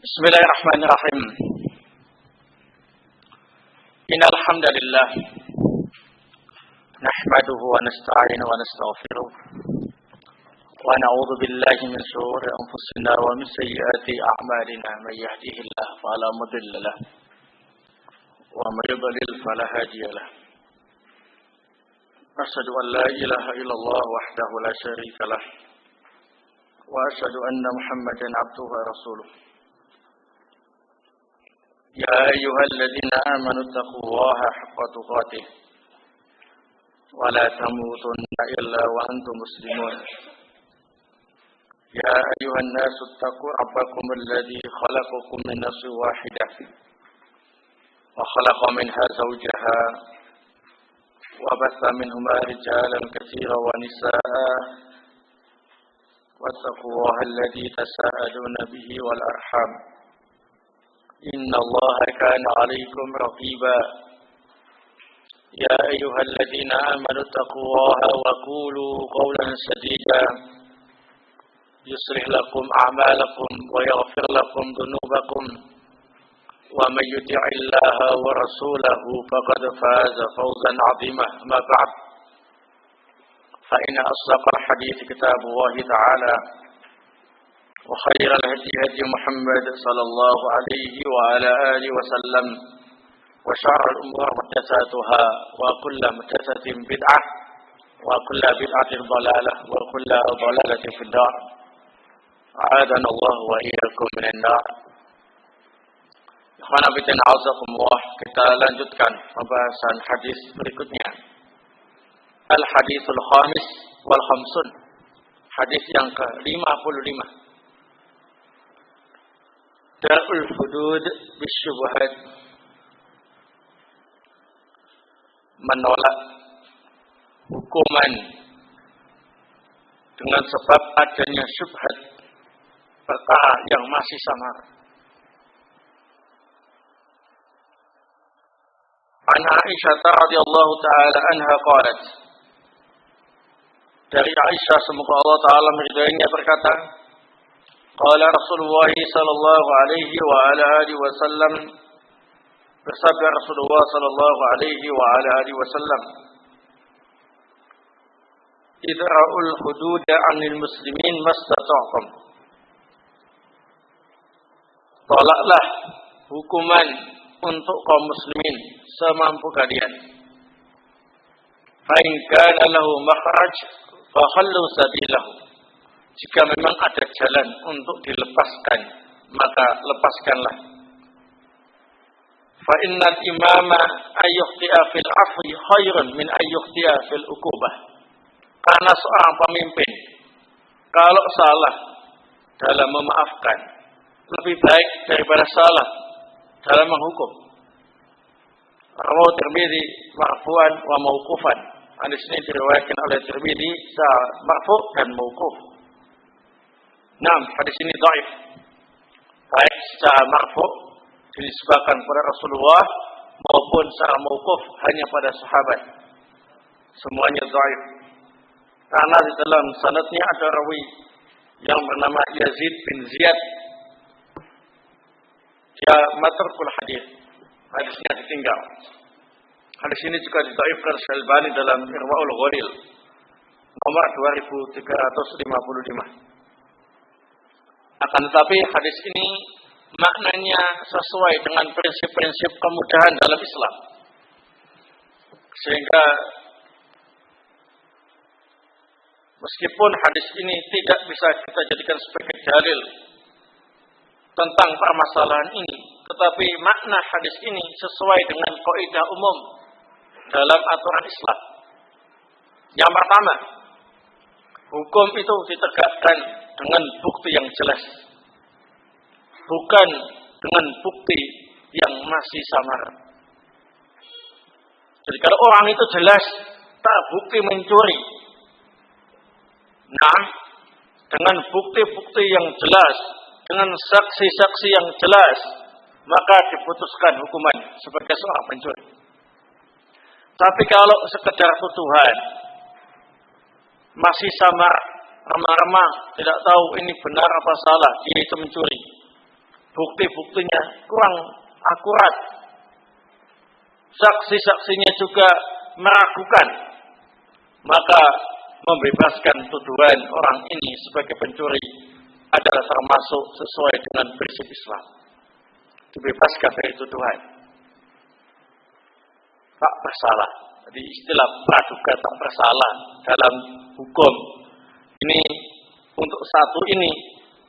Bismillahirrahmanirrahim. Innal hamdalillah nahmaduhu wa nasta'inuhu wa nastaghfiruh wa na'udzu billahi min shururi anfusina wa min sayyiati a'malina. May yahdihillahu fala mudilla lahu wa may yudlil fala hadiya lahu. Asyhadu an la ilaha illallah wahdahu la syarika lah wa asyhadu anna Muhammadan abduhu wa rasuluh. Ya ayyuhalladzina amanu taqullaha haqqa tuqatih wa la tamutunna illa wa antum muslimun. Ya ayyuhan nasu taqu rabbakum alladzi khalaqakum min nafsin wahidah wa khalaqa minha zawjaha wa batha minhuma rijalan katsiran wa nisaa'a wattaqullaha alladzi tasaaluna bihi wal arham. Inna Allah kana 'alaikum raqiba. Ya ayyuhalladzina amanu taqullaha wa qulu qawlan sadida yuslih lakum a'malakum wa yaghfir lakum dhunubakum wa may yuti'illaha wa rasulahu faqad faza fawzan 'azima. Ma ba'd, fa inna asdaqal hadithi kitabullahi ta'ala وخير الهدي هدي محمد صلى الله عليه وعلى آله وسلم وشر الأمور محدثاتها وكل محدثة بدعة وكل بدعة ضلالة وكل ضلالة في النار. أعاذنا الله وإياكم من النار. Ikhwan fillah a'azakumullah, kita lanjutkan pembahasan hadis berikutnya. Al-hadithul khamis wal khamsun, hadis yang ke-55. Darul hudud bisyubhat, menolak hukuman dengan sebab adanya syubhat, perkara yang masih samar. An Aisyah radhiyallahu taala anha qalat, dari Aisyah semoga Allah taala meridainya berkata, qala Rasulullah sallallahu alaihi wa ala alihi wasallam, bersabda Rasulullah sallallahu alaihi wa ala alihi wasallam, idra'ul hudud 'anil muslimin mastata'tum, tolaklah hukuman untuk kaum muslimin semampu kalian. Fa in kana lahu makhraj fa khallu sabilahu, jika memang ada jalan untuk dilepaskan, maka lepaskanlah. Fa innal imama ayyukhti'a fil 'afwi khairun min ayyukhti'a fil 'uqubah. Karena seorang pemimpin kalau salah dalam memaafkan lebih baik daripada salah dalam menghukum. Rawahu Tirmidzi marfu'an wa mauqufan. Hadis ini diriwayatkan oleh Tirmidzi secara marfu' dan mauquf. Nah, hadis ini dhaif, baik secara marfu' dinisbahkan kepada Rasulullah maupun secara mauquf hanya pada sahabat. Semuanya dhaif. Karena di dalam sanadnya ada rawi yang bernama Yazid bin Ziyad. Dia matrukul hadis. Hadisnya ditinggal. Hadis ini juga didhaifkan Syalbani dalam Irwaul Ghalil nomor 2355. Akan tetapi hadis ini maknanya sesuai dengan prinsip-prinsip kemudahan dalam Islam. Sehingga meskipun hadis ini tidak bisa kita jadikan sebagai dalil tentang permasalahan ini, tetapi makna hadis ini sesuai dengan kaidah umum dalam aturan Islam. Yang pertama, hukum itu ditegakkan dengan bukti yang jelas, bukan dengan bukti yang masih samar. Jadi kalau orang itu jelas terbukti mencuri, nah dengan bukti-bukti yang jelas, dengan saksi-saksi yang jelas, maka diputuskan hukuman sebagai seorang pencuri. Tapi kalau sekedar tuduhan, masih samar, remah-remah, tidak tahu ini benar apa salah, dia itu mencuri, bukti-buktinya kurang akurat, saksi-saksinya juga meragukan, maka membebaskan tuduhan orang ini sebagai pencuri adalah termasuk sesuai dengan prinsip Islam. Dibebaskan dari tuduhan, tak bersalah. Jadi istilah praduga tak bersalah dalam hukum ini untuk satu ini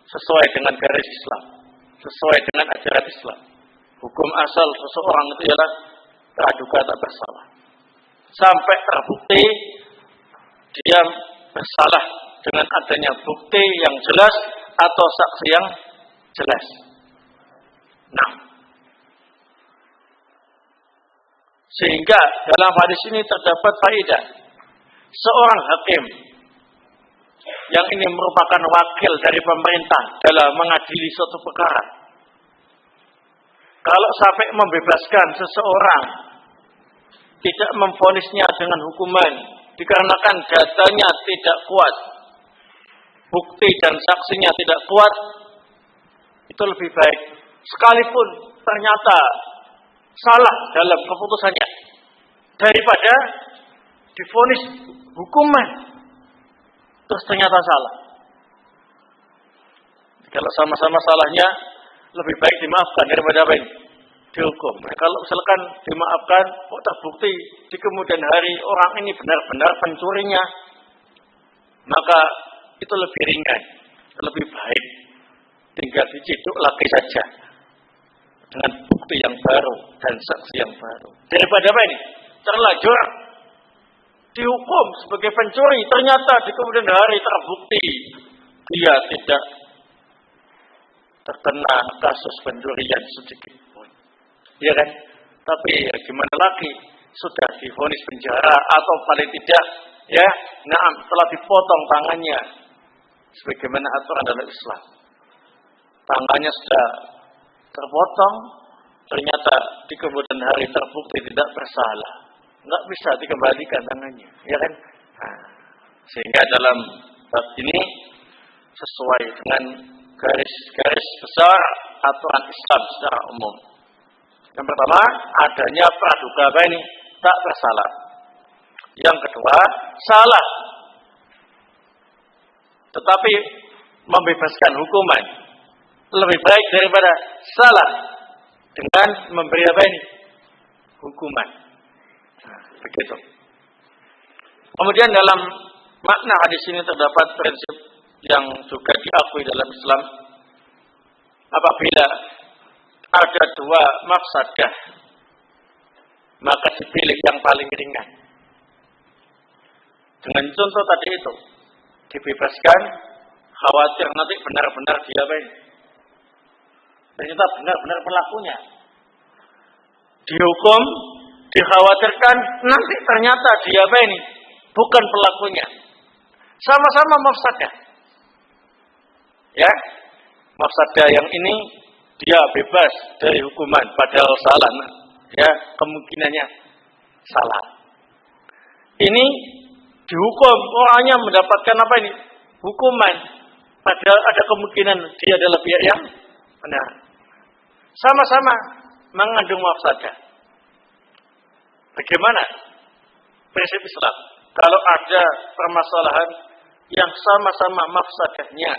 sesuai dengan garis Islam, sesuai dengan ajaran Islam. Hukum asal seseorang itu ialah praduga tak bersalah sampai terbukti dia bersalah dengan adanya bukti yang jelas atau saksi yang jelas. Nah, sehingga dalam hadis ini terdapat faedah seorang hakim yang ini merupakan wakil dari pemerintah dalam mengadili suatu perkara. Kalau sampai membebaskan seseorang, tidak memvonisnya dengan hukuman dikarenakan datanya tidak kuat, bukti dan saksinya tidak kuat, itu lebih baik. Sekalipun ternyata salah dalam keputusannya, daripada divonis hukuman terus ternyata salah. Kalau sama-sama salahnya, lebih baik dimaafkan daripada apa ini? Dihukum. Nah, kalau misalkan dimaafkan, kok terbukti di kemudian hari orang ini benar-benar pencurinya, maka itu lebih ringan, lebih baik. Tinggal diciduk lagi saja dengan bukti yang baru dan saksi yang baru. Daripada apa ini? Terlanjur dihukum sebagai pencuri, ternyata di kemudian hari terbukti dia tidak terkena kasus pencurian sedikit pun. Ya kan? Tapi ya gimana lagi? Sudah divonis penjara atau paling tidak ya, telah dipotong tangannya sebagaimana aturan dalam Islam. Tangannya sudah terpotong, ternyata di kemudian hari terbukti tidak bersalah. Enggak bisa dikembalikan tangannya, ya kan? Nah, sehingga dalam bab ini sesuai dengan garis-garis besar aturan Islam secara umum. Yang pertama, adanya praduga ini tak bersalah. Yang kedua, salah tetapi membebaskan hukuman lebih baik daripada salah dengan memberi apa ini? Hukuman. Nah, begitu. Kemudian dalam makna hadis ini terdapat prinsip yang juga diakui dalam Islam. Apabila ada dua mafsadah, maka dipilih yang paling ringan. Dengan contoh tadi itu, dibebaskan, khawatir nanti benar-benar dia apa ini? Ternyata benar-benar pelakunya. Dihukum, dikhawatirkan nanti ternyata dia apa ini? Bukan pelakunya. Sama-sama mafsadah. Ya, mafsadah yang ini dia bebas dari hukuman padahal salah. Ya, kemungkinannya salah. Ini dihukum, orangnya mendapatkan apa ini? Hukuman. Padahal ada kemungkinan dia adalah pihak yang benar. Sama-sama mengandung mafsadah. Bagaimana prinsip Islam? Kalau ada permasalahan yang sama-sama mafsadahnya,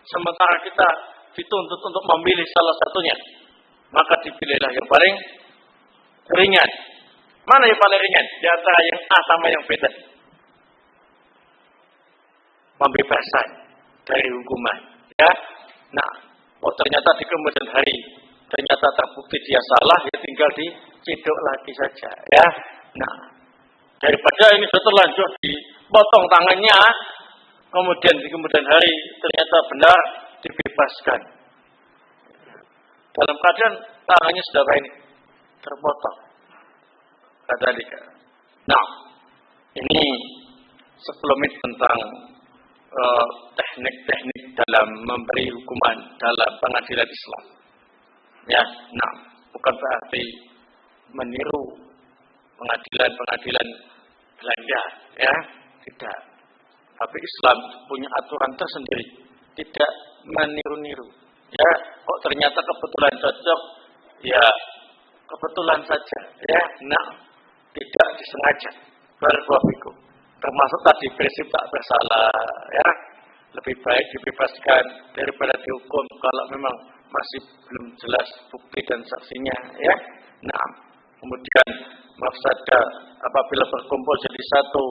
sementara kita dituntut untuk memilih salah satunya, maka dipilihlah yang paling ringan. Mana yang paling ringan? Di antara yang A sama yang B tadi. Pembebasan dari hukuman. Ya, nah, ternyata di kemudian hari ternyata terbukti dia salah, ya tinggal diciduk lagi saja. Ya, nah, daripada ini sudah terlanjur dipotong tangannya, kemudian di kemudian hari ternyata benar dibebaskan. Dalam keadaan tangannya sudah ini terpotong. Kata dia. Nah, ini sebelumnya tentang teknik-teknik dalam memberi hukuman dalam pengadilan Islam. Ya, nah, bukan berarti meniru pengadilan-pengadilan Belanda, ya, tidak. Tapi Islam punya aturan tersendiri, tidak meniru-niru, Ya, kok ternyata kebetulan cocok, ya kebetulan saja. Ya, nah, tidak disengaja. Barakallahu. Termasuk tadi prinsip tak bersalah. Ya, lebih baik dibebaskan daripada dihukum kalau memang masih belum jelas bukti dan saksinya. Ya, nah, kemudian mafsadah apabila berkumpul jadi satu,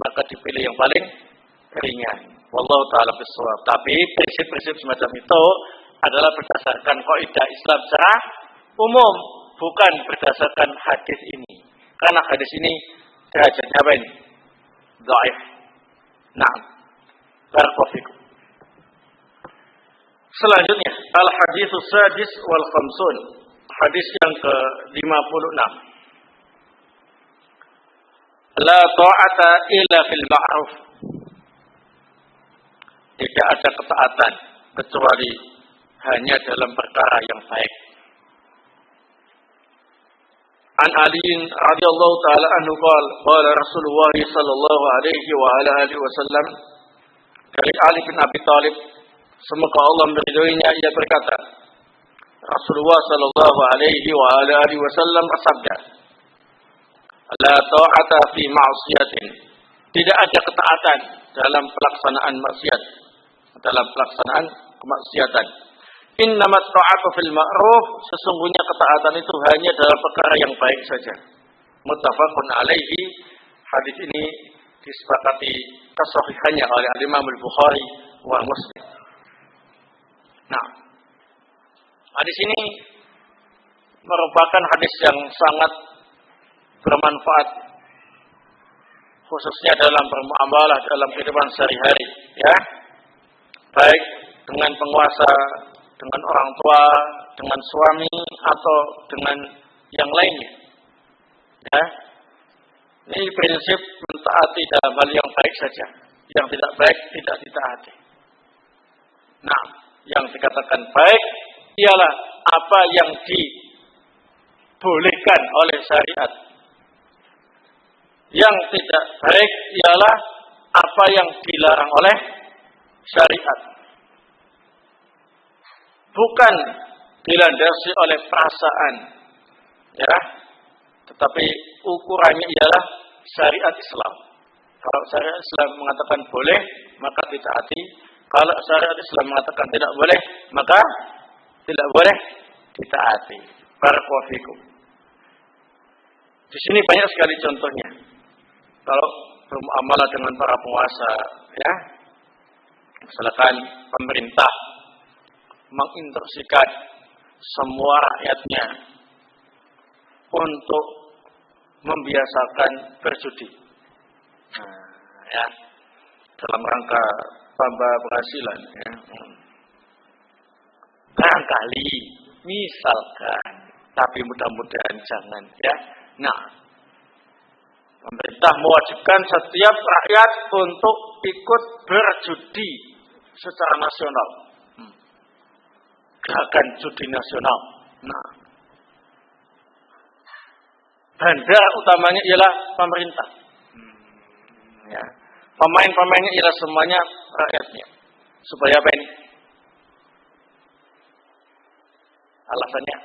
maka dipilih yang paling ringan. Wallahu ta'ala bishawab. Tapi prinsip-prinsip semacam itu adalah berdasarkan kaidah Islam secara umum, bukan berdasarkan hadis ini. Karena hadis ini derajatnya apa ini? Dhaif. Naam. Barakallahu. Selanjutnya, al-haditsus sadis wal khamsun. Hadis yang ke-56. La ta'ata illa fil ma'ruf. Tidak ada ketaatan kecuali hanya dalam perkara yang baik. An Ali radhiyallahu taala anhu qala Rasulullah sallallahu alaihi wa ala alihi wasallam, dari Ali bin Abi Thalib, semoga Allah meridhoinya, ia berkata, Rasulullah sallallahu alaihi wa ala alihi wasallam bersabda, la ta'ata fi ma'siyatin. Tidak ada ketaatan dalam pelaksanaan maksiat, dalam pelaksanaan kemaksiatan. Innamat ta'atu fil ma'ruf, sesungguhnya ketaatan itu hanya dalam perkara yang baik saja. Muttafaqun alaihi, hadis ini disepakati kesahihannya oleh Imam Al-Bukhari wa Muslim. Nah, hadis ini merupakan hadis yang sangat bermanfaat, khususnya dalam bermuamalah, dalam kehidupan sehari-hari, ya, baik dengan penguasa, dengan orang tua, dengan suami, atau dengan yang lainnya. Ya, ini prinsip mentaati dalam hal yang baik saja, yang tidak baik tidak ditaati. Nah, yang dikatakan baik ialah apa yang dibolehkan oleh syariat. Yang tidak baik ialah apa yang dilarang oleh syariat. Bukan dilandasi oleh perasaan, ya, tetapi ukurannya ialah syariat Islam. Kalau syariat Islam mengatakan boleh, maka ditaati. Kalau syariat Islam mengatakan tidak boleh, maka tidak boleh ditaati. Barakallahu fikum. Di sini banyak sekali contohnya. Kalau bermuamalah dengan para penguasa, ya, misalkan pemerintah menginstruksikan semua rakyatnya untuk membiasakan berjudi, ya, dalam rangka tambah penghasilan, ya. Barangkali, misalkan, tapi mudah-mudahan jangan, ya. Nah, pemerintah mewajibkan setiap rakyat untuk ikut berjudi secara nasional. Gerakan judi nasional. Nah, bandar utamanya ialah pemerintah. Ya. Pemain-pemainnya ialah semuanya rakyatnya. Supaya apa ini? Alasannya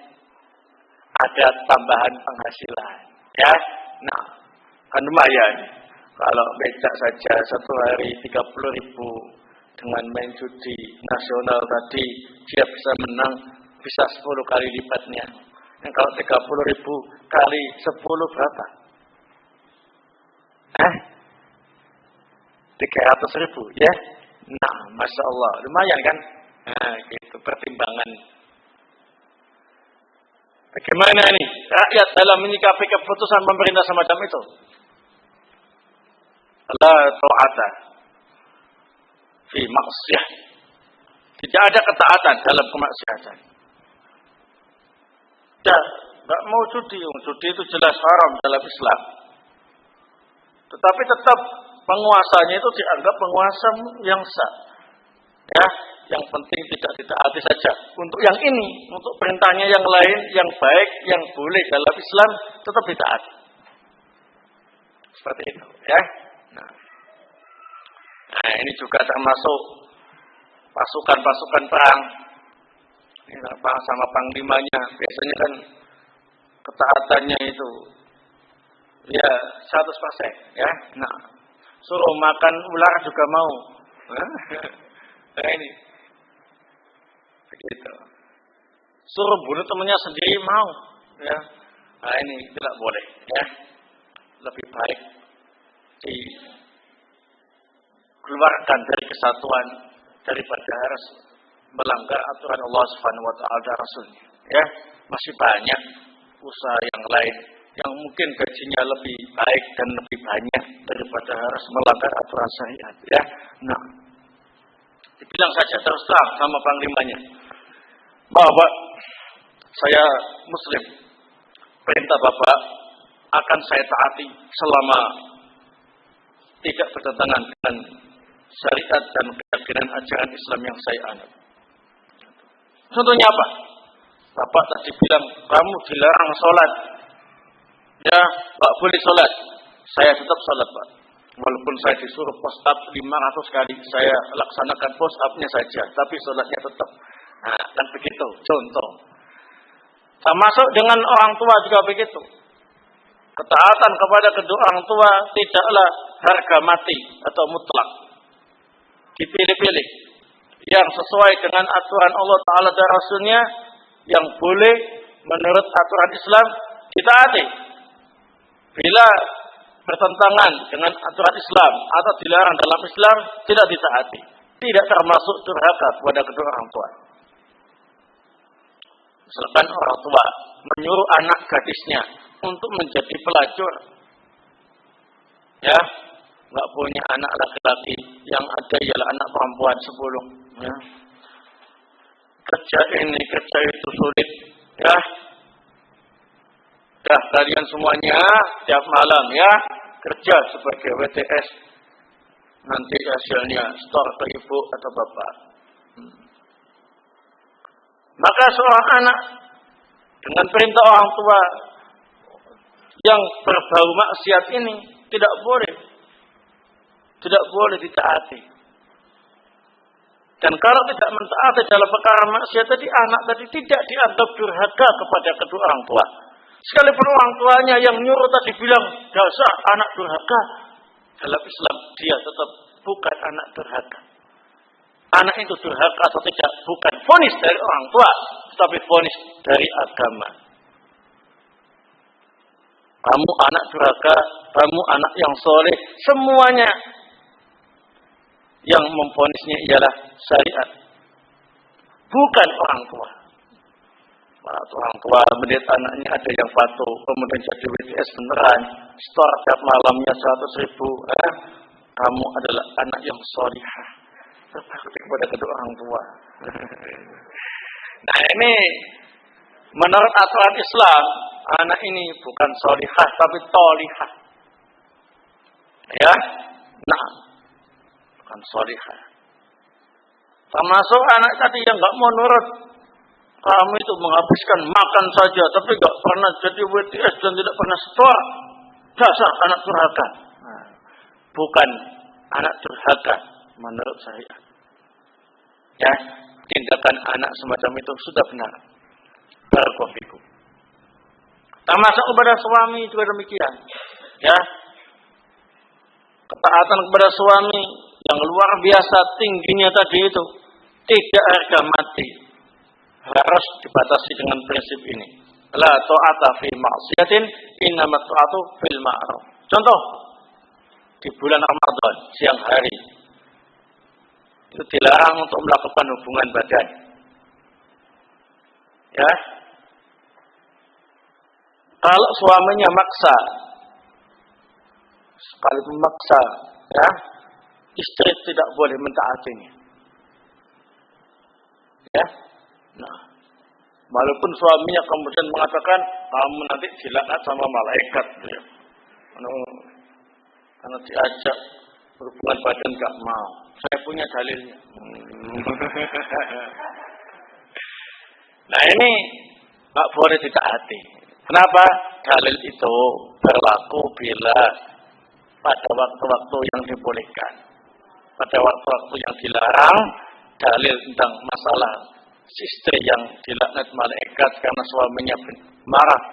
ada tambahan penghasilan. Ya. Nah, kan lumayan. Kalau becak saja satu hari 30.000 dengan main judi nasional tadi, dia bisa menang bisa 10 kali lipatnya. Yang kalau 30.000 kali 10 berapa? 300.000, ya. Nah, masya Allah, lumayan kan? Nah, gitu pertimbangan. Bagaimana nih rakyat dalam menyikapi keputusan pemerintah semacam itu? La ta'ata fi maksiyah. Tidak ada ketaatan dalam kemaksiatan. Tidak mau judi. Judi itu jelas haram dalam Islam. Tetapi tetap penguasanya itu dianggap penguasa yang sah. Ya, yang penting tidak ditaati saja. Untuk yang ini, untuk perintahnya yang lain, yang baik, yang boleh dalam Islam, tetap ditaati. Seperti itu, ya. Nah, ini juga termasuk pasukan-pasukan perang sama panglimanya biasanya kan ketaatannya itu ya 100% ya. Nah, suruh makan ular juga mau. Nah ini begitu. Suruh bunuh temannya sendiri mau ya. Nah ini tidak boleh ya. Lebih baik dikeluarkan dari kesatuan daripada harus melanggar aturan Allah Subhanahu wa taala dan Rasulnya. Ya, masih banyak usaha yang lain yang mungkin gajinya lebih baik dan lebih banyak daripada harus melanggar aturan syariat. Ya, nah, dibilang saja terus terang sama panglimanya bahwa saya Muslim, perintah Bapak akan saya taati selama tidak bertentangan dengan syariat dan keyakinan ajaran Islam yang saya anut. Contohnya apa? Bapak tadi bilang kamu dilarang sholat, ya Pak boleh sholat, saya tetap sholat Pak. Walaupun saya disuruh post up 500 kali, saya laksanakan post up-nya saja, tapi sholatnya tetap. Nah, kan begitu, contoh. Termasuk dengan orang tua juga begitu. Ketaatan kepada kedua orang tua tidaklah harga mati atau mutlak. Dipilih-pilih. Yang sesuai dengan aturan Allah Ta'ala dan Rasulnya, yang boleh menurut aturan Islam ditaati. Bila bertentangan dengan aturan Islam atau dilarang dalam Islam, tidak ditaati. Tidak termasuk durhaka kepada kedua orang tua. Misalkan orang tua menyuruh anak gadisnya untuk menjadi pelacur, ya, nggak punya anak laki-laki, yang ada ialah anak perempuan 10, ya. Kerja ini, kerja itu sulit, ya. Dah kalian semuanya tiap malam ya kerja sebagai WTS, nanti hasilnya store ke ibu atau bapak. Maka seorang anak dengan perintah orang tua yang berbau maksiat ini tidak boleh ditaati. Dan kalau tidak mentaati dalam perkara maksiat tadi, anak tadi tidak dianggap durhaka kepada kedua orang tua. Sekalipun orang tuanya yang nyuruh tadi bilang dasar anak durhaka, dalam Islam dia tetap bukan anak durhaka. Anak itu durhaka atau tidak bukan vonis dari orang tua, tetapi vonis dari agama. Kamu anak durhaka, kamu anak yang soleh, semuanya yang memvonisnya ialah syariat, bukan orang tua. Orang tua melihat anaknya ada yang patuh, kemudian jadi WTS beneran, store tiap malamnya 100.000, kamu adalah anak yang solihah, berbakti kepada kedua orang tua. Nah ini menurut aturan Islam, anak ini bukan solihah tapi tolihah, ya, nah bukan solihah. Termasuk anak tadi yang nggak mau nurut. Kamu itu menghabiskan makan saja, tapi nggak pernah jadi WTS dan tidak pernah store. Dasar anak durhaka. Nah, bukan anak durhaka menurut saya. Ya, tindakan anak semacam itu sudah benar. Barakallahu. Termasuk kepada suami juga demikian. Ya, ketaatan kepada suami yang luar biasa tingginya tadi itu tidak harga mati. Harus dibatasi dengan prinsip ini. La ta'ata fi ma'siyatin, innama ta'atu fil ma'ruf. Contoh, di bulan Ramadan, siang hari, itu dilarang untuk melakukan hubungan badan. Ya. Kalau suaminya maksa, sekalipun maksa, ya, istri tidak boleh mentaatinya. Ya. Nah, walaupun suaminya kemudian mengatakan kamu nanti dilaknat sama malaikat, ya. Karena diajak berhubungan badan gak mau. Saya punya dalilnya. Nah ini gak boleh ditaati. Kenapa? Dalil itu berlaku bila pada waktu-waktu yang dibolehkan, pada waktu-waktu yang dilarang, dalil tentang masalah istri yang dilaknat malaikat karena suaminya marah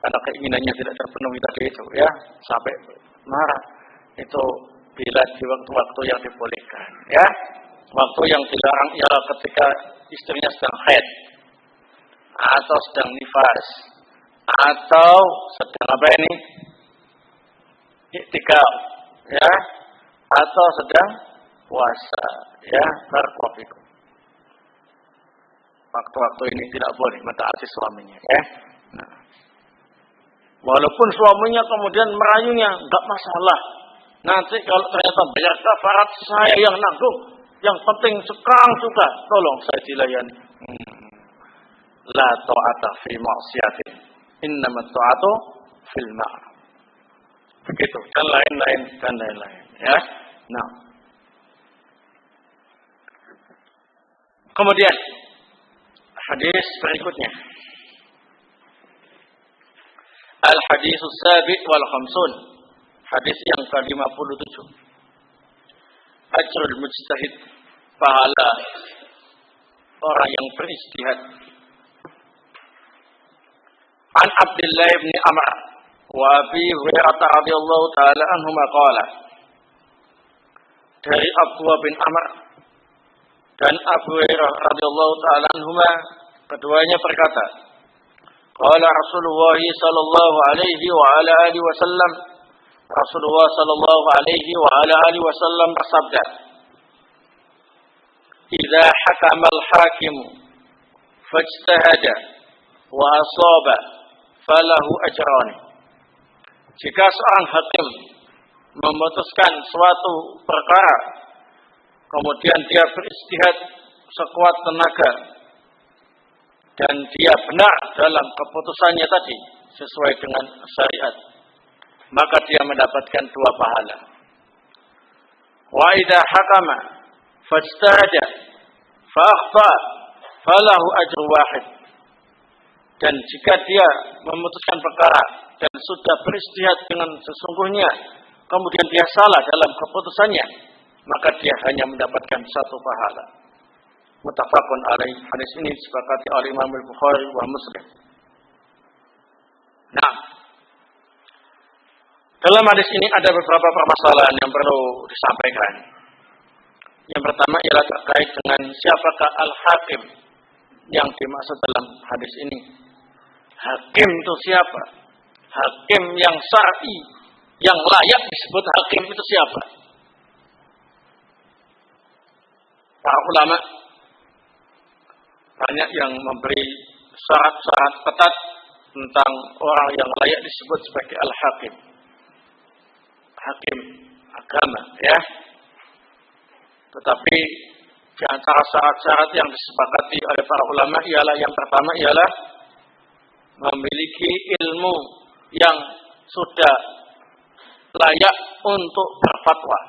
karena keinginannya tidak terpenuhi tadi itu, ya, sampai marah. Itu bila di waktu-waktu yang dibolehkan, ya. Waktu yang dilarang ialah ketika istrinya sedang haid, atau sedang nifas, atau sedang apa ini? Iktikaf, ya, atau sedang puasa, ya, barakallahu. Waktu-waktu ini tidak boleh mentaati suaminya, ya. Nah, walaupun suaminya kemudian merayunya, enggak masalah. Nanti kalau ternyata bayar kafarat saya yang nanggung, yang penting sekarang juga tolong saya dilayani. La ta'ata fi ma'siyatin, innamat ta'atu fil ma'ruf. Begitu, dan lain-lain, ya. Nah, kemudian hadis berikutnya. Al-haditsus sabi' wal khamsun. Hadis yang ke-57. Ajrul mujtahid, pahala orang yang berijtihad. An Abdullah bin Amr wa Abi Hurairah radhiyallahu taala anhuma qala. Dari Abdullah bin Amr dan Abu Hurairah radhiyallahu taala anhuma, keduanya berkata, qala Rasulullah sallallahu alaihi wa ala alihi wasallam, Rasulullah sallallahu alaihi wa ala alihi wasallam bersabda, "Idza hakama al-hakim fajtahada wa asaba falahu ajran." Jika seorang hakim memutuskan suatu perkara, kemudian dia beristihad sekuat tenaga, dan dia benar dalam keputusannya tadi sesuai dengan syariat, maka dia mendapatkan 2 pahala. Wa idza hakama fajtahada fa akhta falahu ajru wahid. Dan jika dia memutuskan perkara dan sudah beristihad dengan sesungguhnya, kemudian dia salah dalam keputusannya, maka dia hanya mendapatkan 1 pahala. Muttafaqun alaih. Hadis ini disepakati oleh Imam Al-Bukhari wa Muslim. Nah, dalam hadis ini ada beberapa permasalahan yang perlu disampaikan. Yang pertama ialah terkait dengan siapakah al-hakim yang dimaksud dalam hadis ini. Hakim itu siapa? Hakim yang syar'i, yang layak disebut hakim itu siapa? Para ulama banyak yang memberi syarat-syarat ketat tentang orang yang layak disebut sebagai al-hakim. Hakim agama, ya. Tetapi di antara syarat-syarat yang disepakati oleh para ulama ialah yang pertama ialah memiliki ilmu yang sudah layak untuk berfatwa.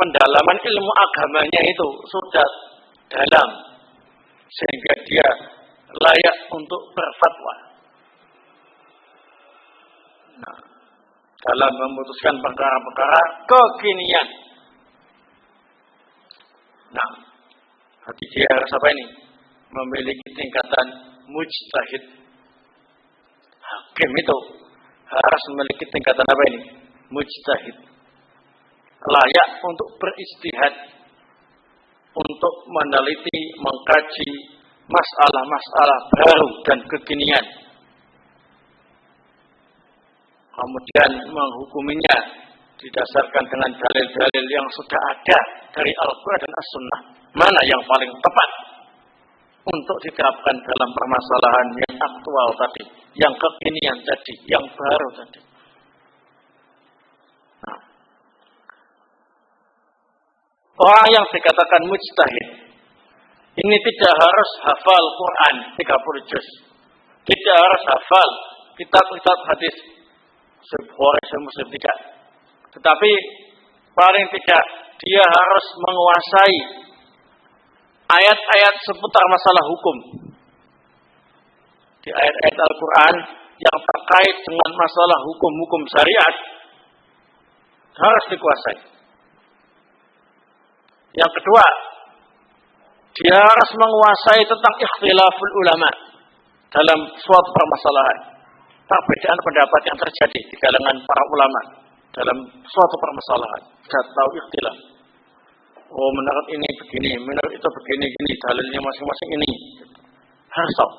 Pendalaman ilmu agamanya itu sudah dalam sehingga dia layak untuk berfatwa. Nah, dalam memutuskan perkara-perkara kekinian. Nah, hati dia harus apa ini? Memiliki tingkatan mujtahid. Hakim itu harus memiliki tingkatan apa ini? Mujtahid. Layak untuk beristihad, untuk meneliti, mengkaji masalah-masalah baru dan kekinian. Kemudian menghukuminya didasarkan dengan dalil-dalil yang sudah ada dari Al-Quran dan As-Sunnah. Mana yang paling tepat untuk diterapkan dalam permasalahan yang aktual tadi, yang kekinian tadi, yang baru tadi. Nah, orang yang dikatakan mujtahid ini tidak harus hafal Quran 30 juz, tidak harus hafal kitab-kitab hadis Bukhari dan Muslim, tidak. Tetapi paling tidak dia harus menguasai ayat-ayat seputar masalah hukum. Di ayat-ayat Al-Quran yang terkait dengan masalah hukum-hukum syariat harus dikuasai. Yang kedua, Dia harus menguasai tentang ikhtilaful ulama dalam suatu permasalahan. Perbedaan pendapat yang terjadi di kalangan para ulama dalam suatu permasalahan. Dia tahu ikhtilaf. Oh, menurut ini begini, menurut itu begini, gini, dalilnya masing-masing ini. Harus tahu.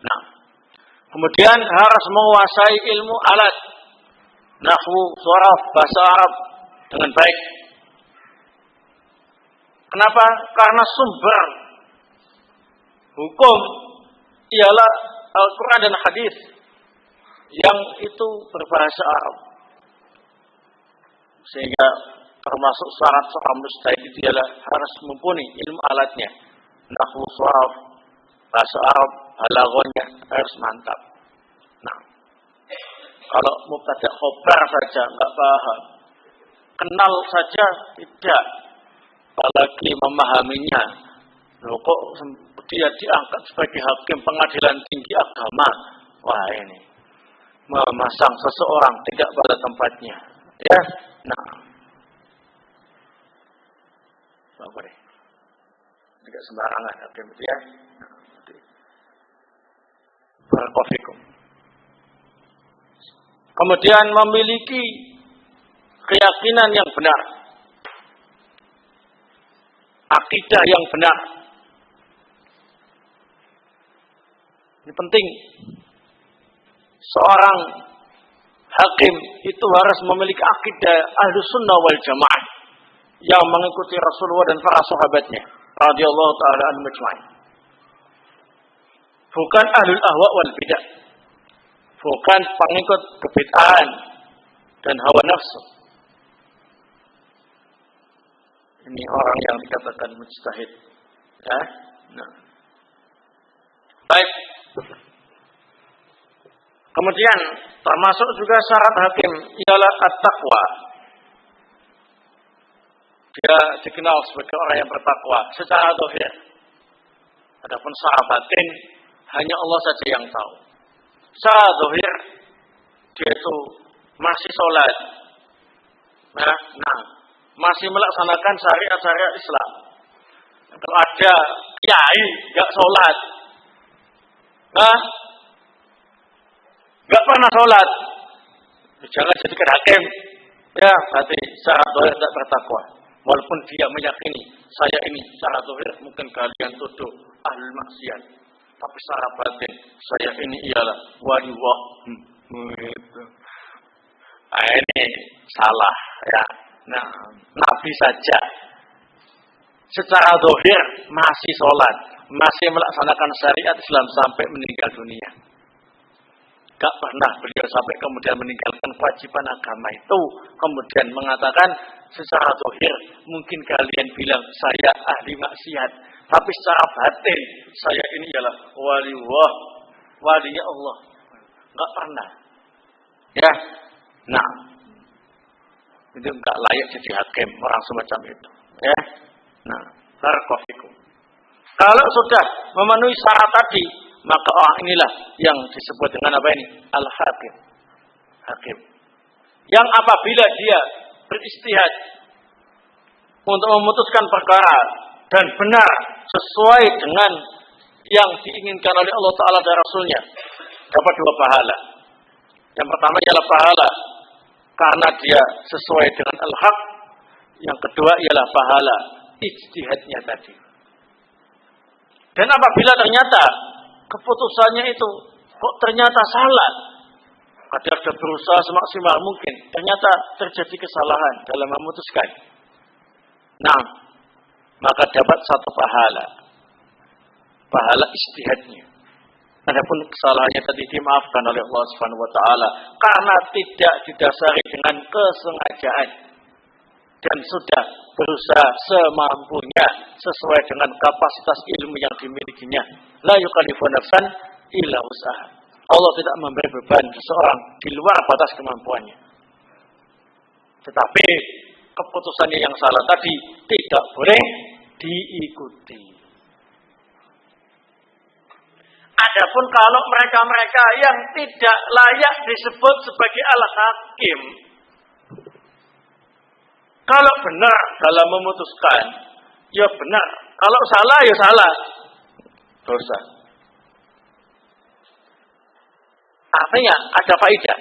Nah, kemudian harus menguasai ilmu alat, nahwu, sharaf, bahasa Arab dengan baik. Kenapa? Karena sumber hukum ialah Al-Quran dan hadis yang itu berbahasa Arab. Sehingga termasuk syarat seorang mujtahid itu ialah harus mumpuni ilmu alatnya, nahwu, sharaf, bahasa Arab, balaghahnya harus mantap. Nah, kalau mubtada' khobar saja enggak paham, kenal saja tidak, apalagi memahaminya. Loh, kok dia diangkat sebagai hakim pengadilan tinggi agama? Wah, ini memasang seseorang tidak pada tempatnya. Ya, nah, apa deh? Tidak sembarangan hakim itu ya. Nah, barakallahu. Kemudian memiliki keyakinan yang benar, akidah yang benar. Ini penting. Seorang hakim itu harus memiliki akidah Ahlus Sunnah wal Jamaah yang mengikuti Rasulullah dan para sahabatnya radhiyallahu taala anhum ajma'in. Bukan ahlul ahwa wal bidah. Bukan pengikut kebid'ahan dan hawa nafsu. Ini orang yang dikatakan mujtahid. Ya. Nah. Baik. Kemudian termasuk juga syarat hakim ialah at-taqwa. Dia dikenal sebagai orang yang bertakwa secara zahir. Adapun secara batin hanya Allah saja yang tahu. Secara zahir dia itu masih sholat, nah masih melaksanakan syariat-syariat Islam. Kalau ada kiai nggak sholat, nggak pernah sholat, jangan jadikan hakim. Ya, berarti secara zahir tidak bertakwa. Walaupun dia meyakini saya ini secara zahir mungkin kalian tuduh ahlul maksiat, tapi secara batin saya ini ialah waliullah. Ini salah ya. Nah, Nabi saja secara zahir masih sholat, masih melaksanakan syariat Islam sampai meninggal dunia. Gak pernah beliau sampai kemudian meninggalkan kewajiban agama itu, kemudian mengatakan secara zahir mungkin kalian bilang saya ahli maksiat, tapi secara batin saya ini adalah waliullah, walinya Allah. Gak pernah. Ya. Nah, itu enggak layak jadi hakim orang semacam itu. Ya. Nah, barakallahu. Kalau sudah memenuhi syarat tadi, maka orang inilah yang disebut dengan apa ini? Al-hakim. Hakim. Yang apabila dia beristihad untuk memutuskan perkara dan benar sesuai dengan yang diinginkan oleh Allah Ta'ala dan Rasulnya, dapat 2 pahala. Yang pertama ialah pahala karena dia sesuai dengan al-haq. Yang kedua ialah pahala ijtihadnya tadi. Dan apabila ternyata keputusannya itu kok ternyata salah, dia sudah berusaha semaksimal mungkin, ternyata terjadi kesalahan dalam memutuskan. Nah, maka dapat 1 pahala, pahala ijtihadnya. Adapun kesalahannya tadi dimaafkan oleh Allah Subhanahu wa taala karena tidak didasari dengan kesengajaan dan sudah berusaha semampunya sesuai dengan kapasitas ilmu yang dimilikinya. La yukallifu nafsan illa wus'aha. Allah tidak memberi beban seseorang di luar batas kemampuannya. Tetapi keputusannya yang salah tadi tidak boleh diikuti. Adapun kalau mereka-mereka yang tidak layak disebut sebagai al-hakim, Kalau benar dalam memutuskan, ya benar. Kalau salah, ya salah. Dosa. Artinya ada faedah.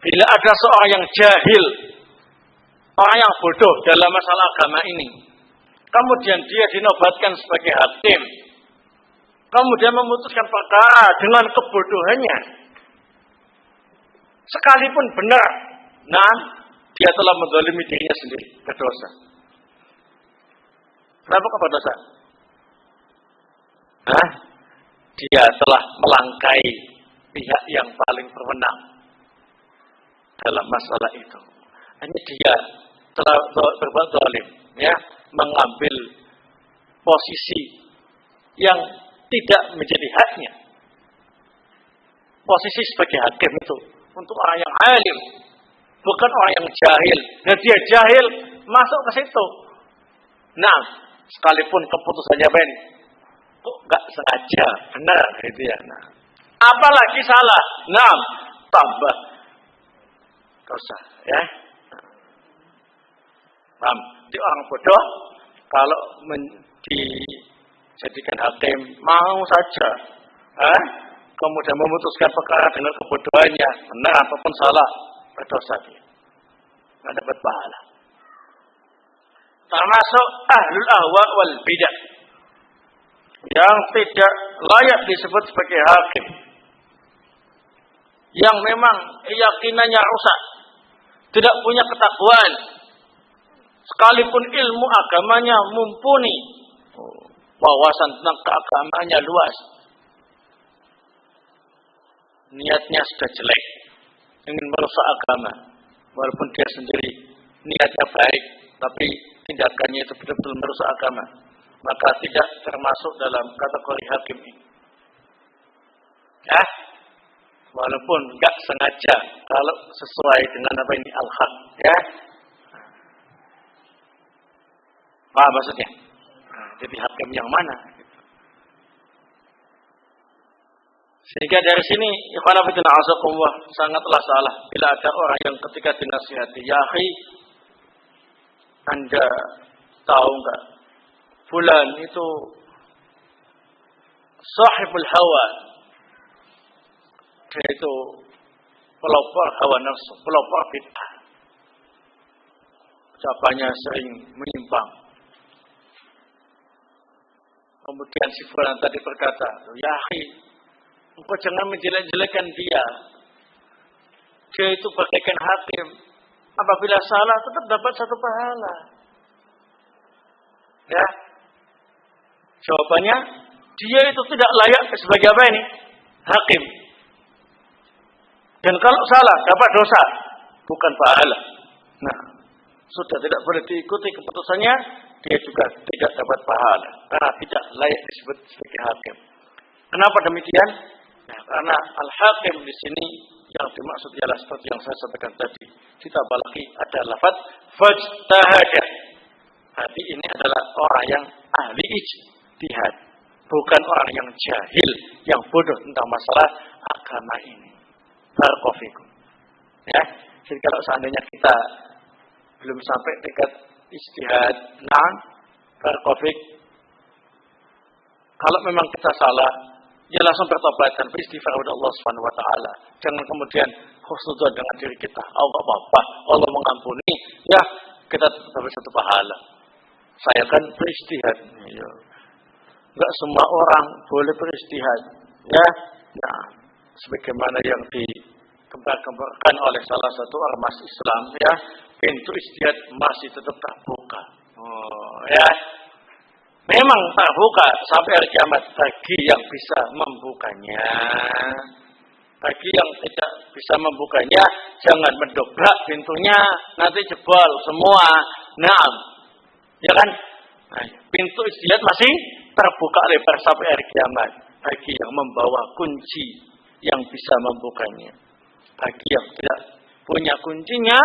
Bila ada seorang yang jahil, orang yang bodoh dalam masalah agama ini, kemudian dia dinobatkan sebagai hakim, kemudian memutuskan perkara dengan kebodohannya, sekalipun benar, nah dia telah menzalimi dirinya sendiri, berdosa. Kenapa kok berdosa? Dia telah melangkai pihak yang paling berwenang dalam masalah itu. Hanya dia telah berbuat zalim, ya, mengambil posisi yang tidak menjadi haknya. Posisi sebagai hakim itu untuk orang yang alim, bukan orang yang jahil. Dan dia jahil masuk ke situ. Nah, sekalipun keputusannya kok nggak sengaja benar gitu ya. Nah, apalagi salah, nah tambah dosa, ya. Paham? Di orang bodoh kalau dijadikan hakim mau saja, kemudian memutuskan perkara dengan kebodohannya, benar ataupun salah, berdosa dia, nggak dapat pahala. Termasuk ahlul ahwa wal bidah yang tidak layak disebut sebagai hakim, yang memang keyakinannya rusak, tidak punya ketakwaan, sekalipun ilmu agamanya mumpuni, wawasan tentang keagamaannya luas, niatnya sudah jelek, ingin merusak agama, walaupun dia sendiri niatnya baik, tapi tindakannya itu betul-betul merusak agama, maka tidak termasuk dalam kategori hakim ini. Ya, walaupun enggak sengaja, kalau sesuai dengan apa ini al-haq, ya. Paham maksudnya? Jadi hakim yang mana? Sehingga dari sini, ikhwan fillah azakumullah, sangatlah salah bila ada orang yang ketika dinasihati, ya akhi, Anda tahu enggak, fulan itu sahibul hawa, dia itu pelopor hawa nafsu, pelopor bid'ah, ucapannya sering menyimpang. Kemudian si fulan tadi berkata, ya akhi, engkau jangan menjelek-jelekan dia. Dia itu bagaikan hakim. Apabila salah tetap dapat satu pahala. Ya. Jawabannya, dia itu tidak layak sebagai apa ini? Hakim. Dan kalau salah dapat dosa, bukan pahala. Nah, sudah tidak boleh diikuti keputusannya, dia juga tidak dapat pahala karena tidak layak disebut sebagai hakim. Kenapa demikian? Ya, karena al-hakim di sini yang dimaksud ialah seperti yang saya sampaikan tadi. Ditambah lagi ada lafaz fajtahada. Hati ini adalah orang yang ahli ijtihad, bukan orang yang jahil, yang bodoh tentang masalah agama ini. Barakallahu. Ya, jadi kalau seandainya kita belum sampai tingkat ijtihad, nah, barakallahu, kalau memang kita salah, ya langsung bertobat dan beristighfar kepada Allah Subhanahu wa taala. Jangan kemudian husnudzon dengan diri kita. Allah apa? Allah mengampuni, ya kita dapat satu pahala. Saya kan beristihad. Ya. Enggak semua orang boleh beristihad, ya. Nah, sebagaimana yang dikembangkan oleh salah satu ormas Islam, ya, pintu istihad masih tetap terbuka. Oh, ya. Memang terbuka sampai hari kiamat bagi yang bisa membukanya. Bagi yang tidak bisa membukanya, jangan mendobrak pintunya, nanti jebol semua. Nah, ya kan? Nah, pintu istihad masih terbuka lebar sampai hari kiamat bagi yang membawa kunci yang bisa membukanya. Bagi yang tidak punya kuncinya,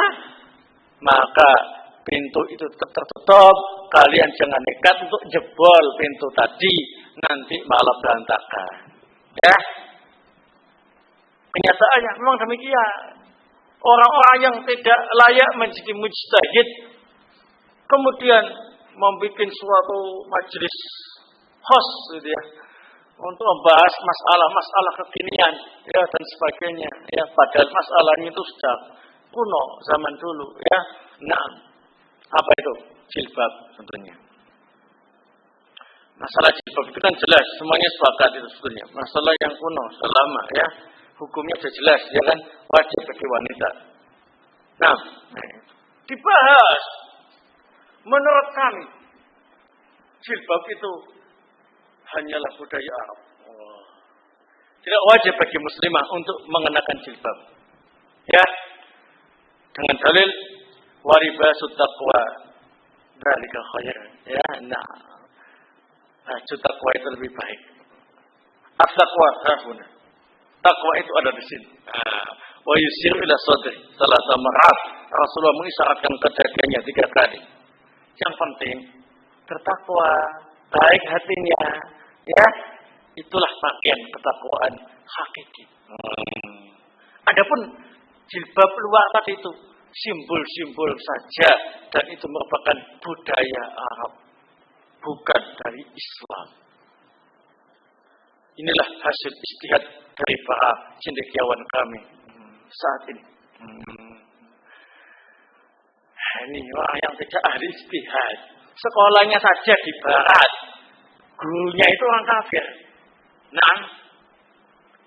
maka pintu itu tetap tertutup. Kalian jangan nekat untuk jebol pintu tadi, nanti malah berantakan. Ya, kenyataannya memang demikian. Orang-orang yang tidak layak menjadi mujtahid, kemudian membuat suatu majelis host gitu ya, untuk membahas masalah-masalah kekinian ya dan sebagainya ya, padahal masalahnya itu sudah kuno zaman dulu ya. Nah, apa itu? Jilbab tentunya. Masalah jilbab itu kan jelas, semuanya sepakat itu sebetulnya. Masalah yang kuno, selama ya, hukumnya sudah jelas, ya kan, wajib bagi wanita. Nah, dibahas. Menurut kami, jilbab itu hanyalah budaya Arab. Tidak wajib bagi muslimah untuk mengenakan jilbab. Ya, dengan dalil waribasut taqwa dzalika khair. Ya, nah, taqwa itu lebih baik. At-taqwa hahuna. Taqwa itu ada di sini. Wa yusir ila sadri. Salah marat Rasulullah mengisyaratkan ke dadanya 3 kali. Yang penting bertakwa, baik hatinya, ya. Itulah bagian ketakwaan hakiki. Adapun jilbab luar tadi itu simbol-simbol saja, dan itu merupakan budaya Arab, bukan dari Islam. Inilah hasil ijtihad dari para cendekiawan kami saat ini. Ini orang yang tidak ahli ijtihad. Sekolahnya saja di barat, gurunya itu orang kafir. Nah,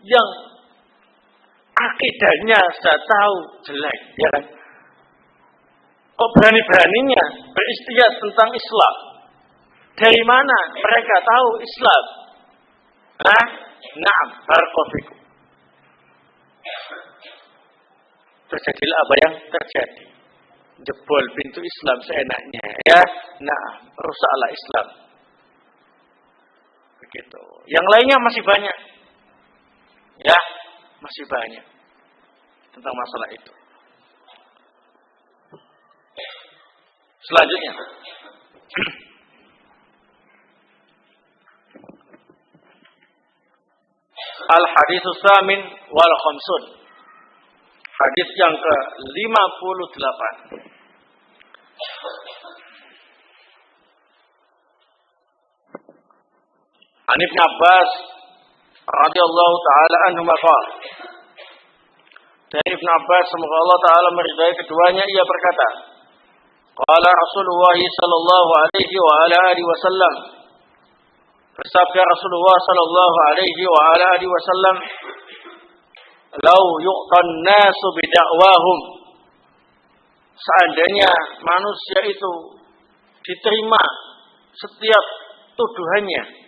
yang akidahnya sudah tahu jelek, ya kan? Kok berani-beraninya beristihad tentang Islam? Dari mana mereka tahu Islam? Naam, barakallahu. Terjadilah apa yang terjadi. Jebol pintu Islam seenaknya, ya. Nah, rusaklah Islam. Begitu. Yang lainnya masih banyak. Ya, masih banyak tentang masalah itu. Selanjutnya, Al-Haditsus Samin wal Khamsun. Hadis yang ke-58. An Ibnu Abbas radhiyallahu taala anhu qala. Dari Ibnu Abbas semoga Allah taala meridai keduanya, ia berkata, qala Rasulullah sallallahu alaihi wa ala alihi wasallam. Bersabda Rasulullah sallallahu alaihi wa ala alihi wasallam, "Lau yu'tan nasu bidakwahum." Seandainya manusia itu diterima setiap tuduhannya,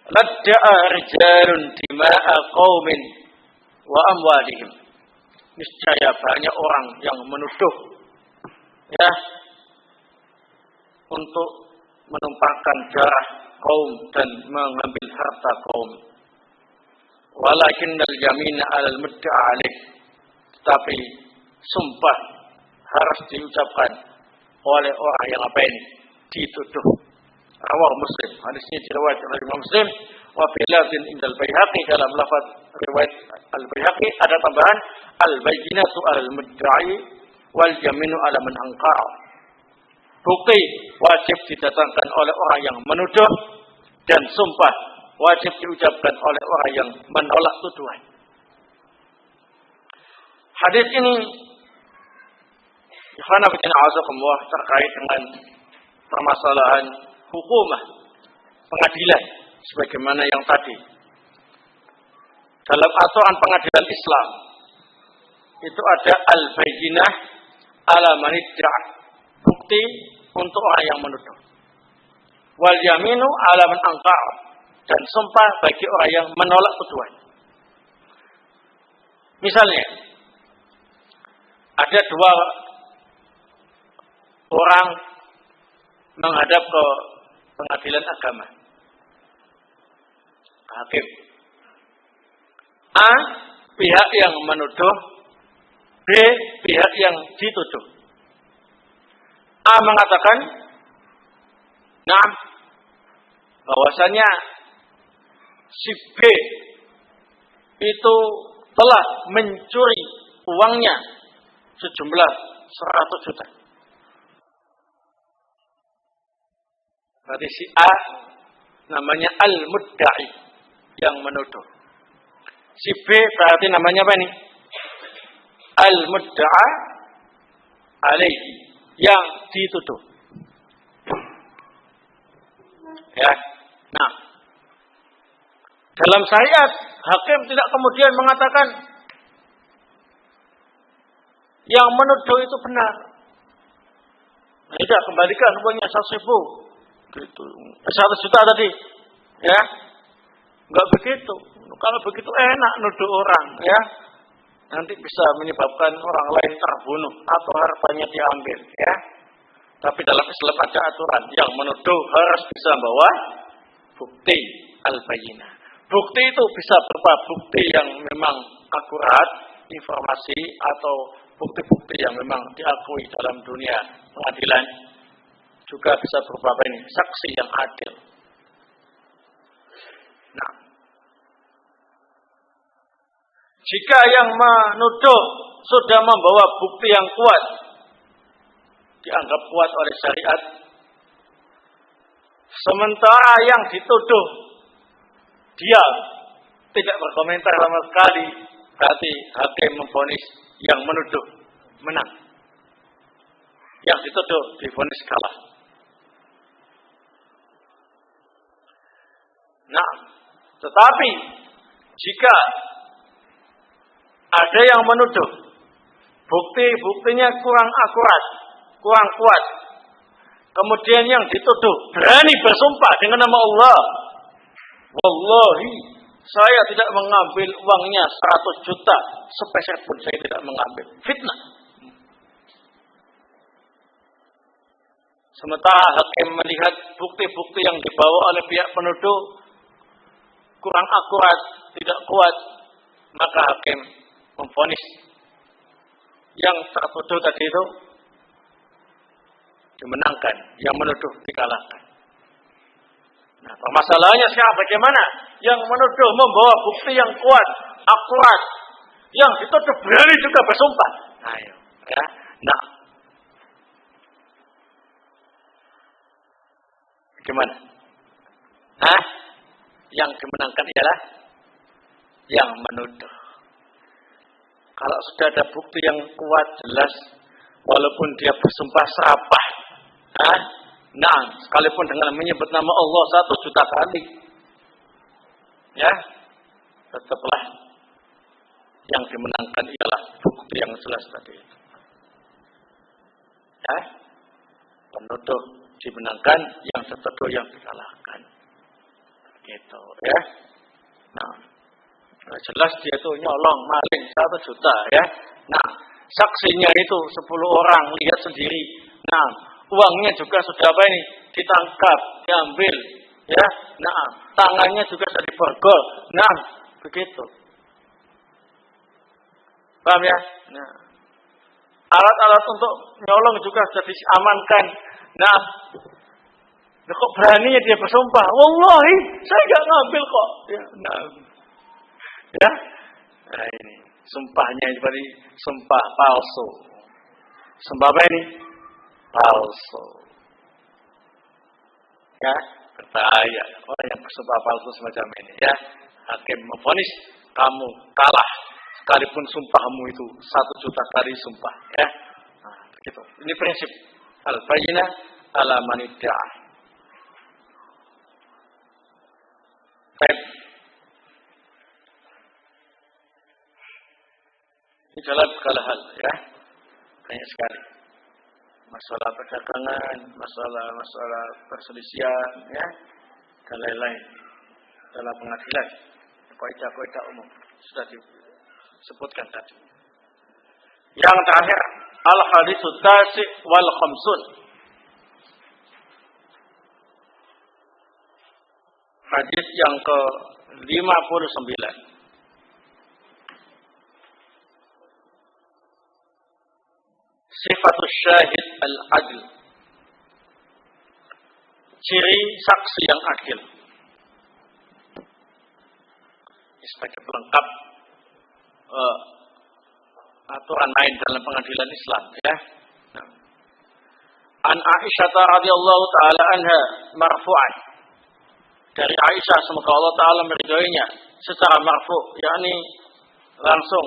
ladda'a rijalun dima'a qaumin wa amwalihim. Niscaya banyak orang yang menuduh, ya, untuk menumpahkan darah kaum dan mengambil harta kaum. Walakinnal yamina 'alal mudda'a 'alaih. Tapi sumpah harus diucapkan oleh orang yang apa ini dituduh. Rawahu Muslim. Hadis ini diriwayatkan oleh Imam Muslim. Wa fi lafzin indal Baihaqi, dalam lafaz riwayat Al-Baihaqi ada tambahan al-bayyinatu 'alal mudda'i wal yaminu 'ala man anqara. Bukti wajib didatangkan oleh orang yang menuduh, dan sumpah wajib diucapkan oleh orang yang menolak tuduhan. Hadis ini terkait dengan permasalahan hukumah, pengadilan, sebagaimana yang tadi. Dalam aturan pengadilan Islam itu ada al-bayyinah ala man idda'a, bukti untuk orang yang menuduh. Wal yaminu ala man anqara, dan sumpah bagi orang yang menolak tuduhan. Misalnya, ada 2 orang menghadap ke pengadilan agama. Hakim A, pihak yang menuduh, B, pihak yang dituduh. A mengatakan, nah, bahwasanya si B itu telah mencuri uangnya sejumlah 100 juta. Berarti si A namanya al-mudda'i, yang menuduh. Si B berarti namanya apa nih? Al-mudda'a alaihi, yang dituduh. Ya. Nah, dalam syariat hakim tidak kemudian mengatakan yang menuduh itu benar. Nah, tidak, kembalikan uangnya 100.000. Gitu. 100 juta tadi. Ya. Enggak begitu. Kalau begitu enak nuduh orang, ya. Nanti bisa menyebabkan orang lain terbunuh atau hartanya diambil, ya. Tapi dalam Islam ada aturan, yang menuduh harus bisa membawa bukti al-bayyinah. Bukti itu bisa berupa bukti yang memang akurat, informasi, atau bukti-bukti yang memang diakui dalam dunia pengadilan. Juga bisa berupa apa ini? Saksi yang adil. Nah, jika yang menuduh sudah membawa bukti yang kuat, dianggap kuat oleh syariat, sementara yang dituduh dia tidak berkomentar sama sekali, berarti hakim memvonis yang menuduh menang, yang dituduh divonis kalah. Nah, tetapi jika ada yang menuduh, buktinya kurang akurat, kurang kuat, kemudian yang dituduh berani bersumpah dengan nama Allah, wallahi saya tidak mengambil uangnya 100 juta, sepeser pun saya tidak mengambil. Fitnah. Sementara hakim melihat bukti-bukti yang dibawa oleh pihak penuduh kurang akurat, tidak kuat, maka hakim memvonis yang tertuduh tadi itu dimenangkan, yang menuduh dikalahkan. Nah, permasalahannya sekarang bagaimana? Yang menuduh membawa bukti yang kuat, akurat, yang dituduh berani juga bersumpah. Ayo, ya. Nah, gimana? Hah? Yang dimenangkan ialah yang menuduh. Kalau sudah ada bukti yang kuat, jelas, walaupun dia bersumpah serapah, nah, sekalipun dengan menyebut nama Allah 1 juta kali, ya, tetaplah yang dimenangkan ialah bukti yang jelas tadi. Ya, penuduh dimenangkan, yang tertuduh yang dikalahkan. Gitu, ya. Nah, jelas dia itu nyolong, maling 1 juta, ya. Nah, saksinya itu 10 orang lihat sendiri. Nah, uangnya juga sudah apa ini? Ditangkap, diambil, ya. Nah, tangannya juga sudah diborgol. Nah, begitu. Paham ya? Nah, alat-alat untuk nyolong juga sudah diamankan. Nah, kok beraninya dia bersumpah? Wallahi, saya nggak ngambil kok. Ya, nah. Ya, nah ini sumpahnya seperti sumpah palsu. Sumpah apa ini? Palsu. Ya, berbahaya. Orang yang bersumpah palsu semacam ini, ya, hakim memvonis kamu kalah, sekalipun sumpahmu itu 1 juta kali sumpah, ya. Nah, begitu. Ini prinsip al-bayyinah ala man idda'a. Baik. Ini dalam segala hal, ya, banyak sekali masalah perdagangan, masalah perselisihan, ya, dan lain-lain dalam pengadilan. Kaidah-kaidah umum sudah disebutkan tadi. Yang terakhir, al-haditsus tasi' wal khamsun. Hadis yang ke-59. Sifatul syahid al-adl. Ciri saksi yang adil. Sebagai pelengkap aturan main dalam pengadilan Islam, ya. Nah, An Aisyah radhiyallahu taala anha marfu'an. Dari Aisyah semoga Allah taala meridhoinya secara marfu', yakni langsung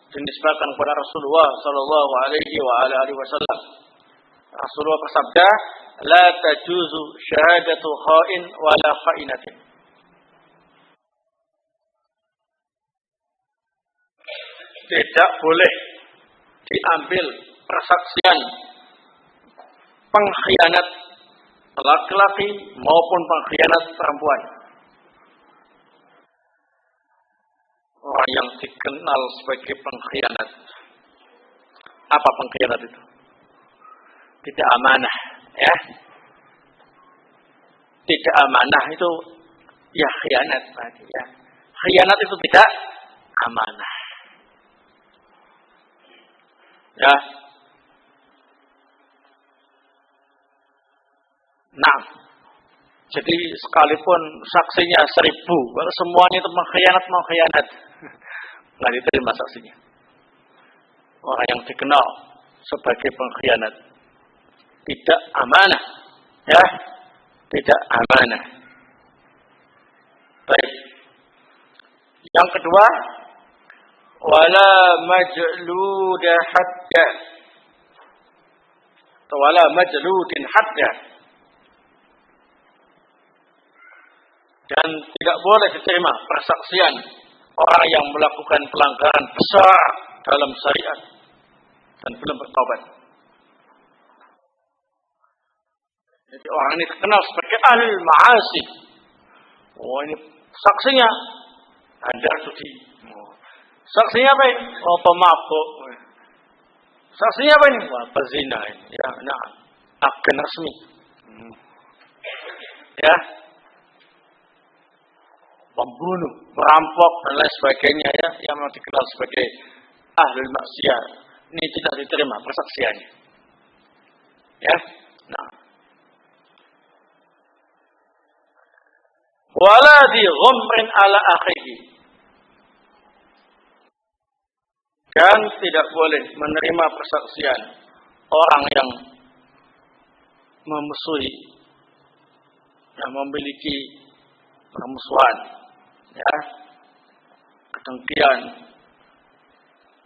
dinisbahkan kepada Rasulullah sallallahu alaihi wa ala alihi wasallam. Rasulullah bersabda, "La tajuzu syahadatu kha'in wala kha'inatin." Tidak boleh diambil persaksian pengkhianat laki-laki maupun pengkhianat perempuan. Orang yang dikenal sebagai pengkhianat. Apa pengkhianat itu? Tidak amanah, ya. Tidak amanah itu ya khianat tadi, ya. Khianat itu tidak amanah. Ya. Nah, jadi sekalipun saksinya 1000, kalau semuanya itu mengkhianat, mau khianat, nggak diterima saksinya. Orang yang dikenal sebagai pengkhianat, tidak amanah, ya, tidak amanah. Baik. Yang kedua, wala majluda hadda, atau wala majludin hadda. Dan tidak boleh diterima persaksian orang yang melakukan pelanggaran besar dalam syariat dan belum bertobat. Jadi orang ini terkenal sebagai ahli ma'asi. Oh, ini saksinya ada judi. Saksinya apa ini? Oh, pemabuk. Saksinya apa ini? Wah, pezina ini. Ya, nah, agen resmi. Ya. Pembunuh, perampok dan lain sebagainya, ya, yang dikenal sebagai ahli maksiat. Ini tidak diterima persaksiannya. Ya. Nah. Wala di ghumrin ala akhihi. Dan tidak boleh menerima persaksian orang yang memusuhi, yang memiliki permusuhan, ya, kedengkian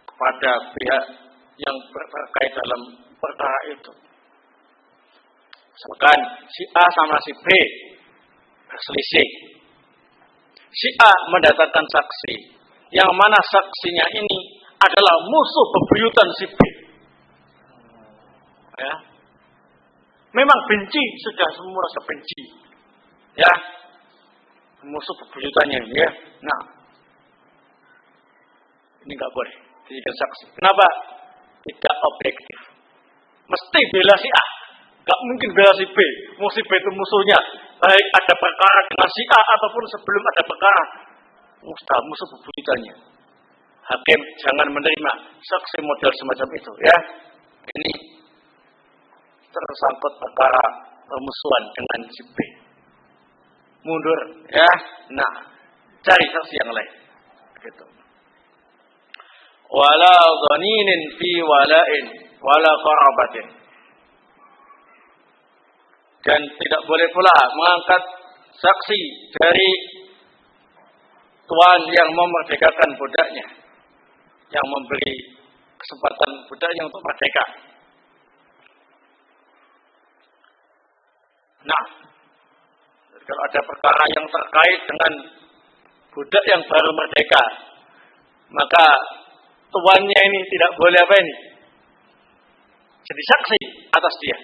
kepada pihak yang terkait dalam perkara itu. Misalkan si A sama si B berselisih. Si A mendatangkan saksi, yang mana saksinya ini adalah musuh bebuyutan si B. Ya. Memang benci, sudah semua rasa benci. Ya. Musuh bebuyutannya, ya. Nah. Ini enggak boleh dijadikan saksi. Kenapa? Tidak objektif. Mesti bela si A. Enggak mungkin bela si B. Si B itu musuhnya. Baik ada perkara dengan si A ataupun sebelum ada perkara. Musuh bebuyutannya. Hakim jangan menerima saksi model semacam itu, ya. Ini tersangkut perkara permusuhan dengan si B. Mundur, ya. Nah, cari saksi yang lain. Gitu. Wala dhaninin fi wala'in wala qarabatin. Dan tidak boleh pula mengangkat saksi dari tuan yang memerdekakan budaknya, yang memberi kesempatan budaknya untuk merdeka. Nah, kalau ada perkara yang terkait dengan budak yang baru merdeka, maka tuannya ini tidak boleh apa ini? Jadi saksi atas dia.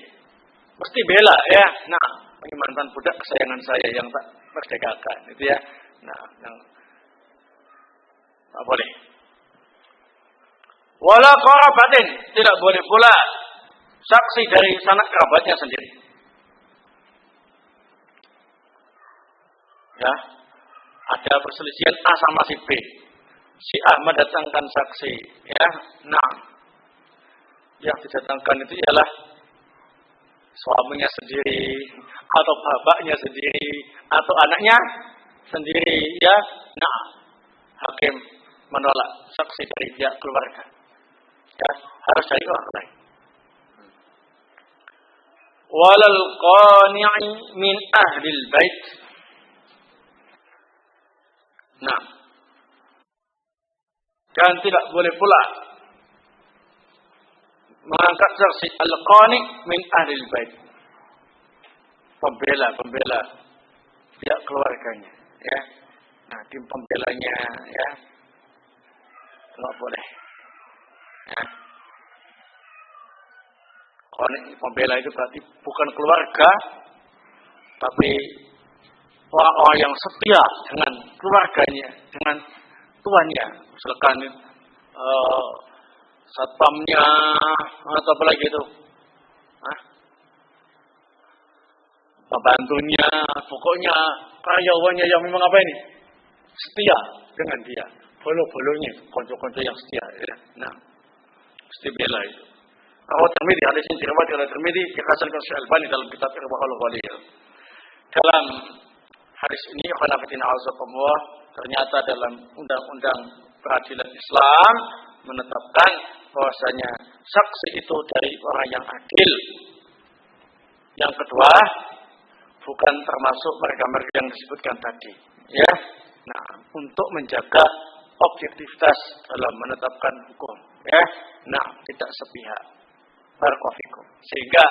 Mesti bela, ya. Nah, ini mantan budak kesayangan saya yang tak merdekakan, itu ya. Nah, yang tak boleh. Wala qarabatin, tidak boleh pula saksi dari sanak kerabatnya sendiri. Ya, ada perselisihan A sama si B. Si A mendatangkan saksi, ya. Nah, yang didatangkan itu ialah suaminya sendiri, atau bapaknya sendiri, atau anaknya sendiri, ya. Nah, hakim menolak saksi dari pihak keluarga. Ya, harus dari orang lain. walal qani'i min ahlil bait. Nah, dan tidak boleh pula mengangkat saksi al-qani' min ahlil bait. Pembela pihak keluarganya, ya. Nah, tim pembelanya, ya, tidak boleh. Ya. Qani' pembela itu berarti bukan keluarga, tapi orang-orang yang setia dengan keluarganya, dengan tuannya, misalkan satpamnya atau apa lagi itu, pembantunya, pokoknya karyawannya yang memang apa ini setia dengan dia, bolo-bolonya, konco-konco yang setia, ya. Nah, mesti bela itu. Rawat Tirmidzi, hadis ini diriwayatkan oleh Tirmidzi, dikhasankan Syekh Albani dalam kitab Irwaul Ghalil. Dalam hadis ini, khonafidin azakumullah, ternyata dalam undang-undang peradilan Islam menetapkan bahwasanya saksi itu dari orang yang adil. Yang kedua, bukan termasuk mereka-mereka yang disebutkan tadi, ya. Nah, untuk menjaga objektivitas dalam menetapkan hukum, ya. Nah, tidak sepihak. Barakallahu, sehingga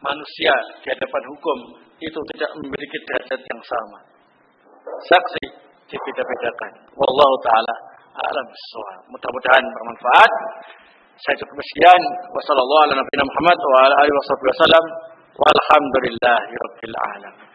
manusia di hadapan hukum itu tidak memiliki derajat yang sama. Saksi dibeda-bedakan. Wallahu taala a'lam bissawab. Mudah-mudahan bermanfaat. Saya cukup sekian. Wassallallahu ala nabiyina Muhammad wa ala alihi wasallam. Walhamdulillahirabbil alamin.